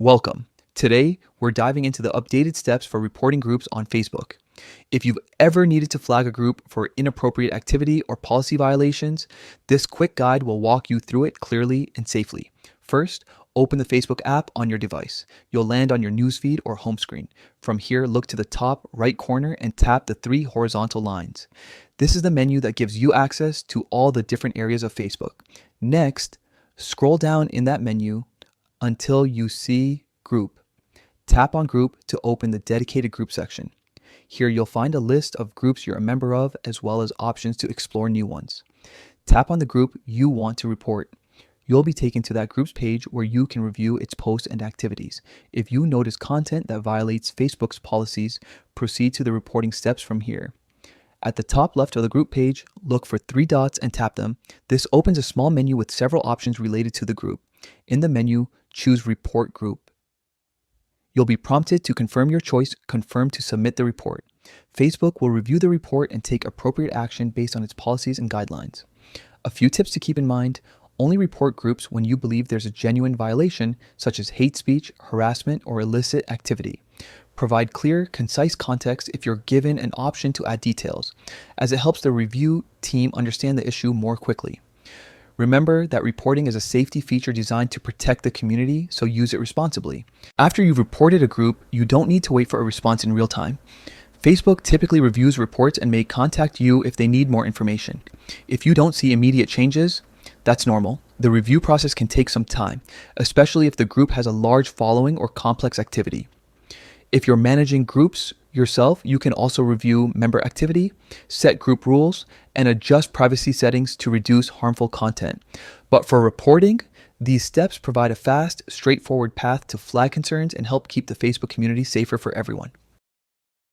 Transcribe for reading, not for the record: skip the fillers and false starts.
Welcome. Today, we're diving into the updated steps for reporting groups on Facebook. If you've ever needed to flag a group for inappropriate activity or policy violations, this quick guide will walk you through it clearly and safely. First, open the Facebook app on your device. You'll land on your newsfeed or home screen. From here, look to the top right corner and tap the three horizontal lines. This is the menu that gives you access to all the different areas of Facebook. Next, scroll down in that menu until you see Group. Tap on Group to open the dedicated group section. Here you'll find a list of groups you're a member of, as well as options to explore new ones. Tap on the group you want to report. You'll be taken to that group's page where you can review its posts and activities. If you notice content that violates Facebook's policies, proceed to the reporting steps from here. At the top left of the group page, look for three dots and tap them. This opens a small menu with several options related to the group. In the menu, choose Report Group. You'll be prompted to confirm your choice, confirm to submit the report. Facebook will review the report and take appropriate action based on its policies and guidelines. A few tips to keep in mind: only report groups when you believe there's a genuine violation, such as hate speech, harassment, or illicit activity. Provide clear, concise context if you're given an option to add details, as it helps the review team understand the issue more quickly. Remember that reporting is a safety feature designed to protect the community, so use it responsibly. After you've reported a group, you don't need to wait for a response in real time. Facebook typically reviews reports and may contact you if they need more information. If you don't see immediate changes, that's normal. The review process can take some time, especially if the group has a large following or complex activity. If you're managing groups yourself, you can also review member activity, set group rules, and adjust privacy settings to reduce harmful content. But for reporting, these steps provide a fast, straightforward path to flag concerns and help keep the Facebook community safer for everyone.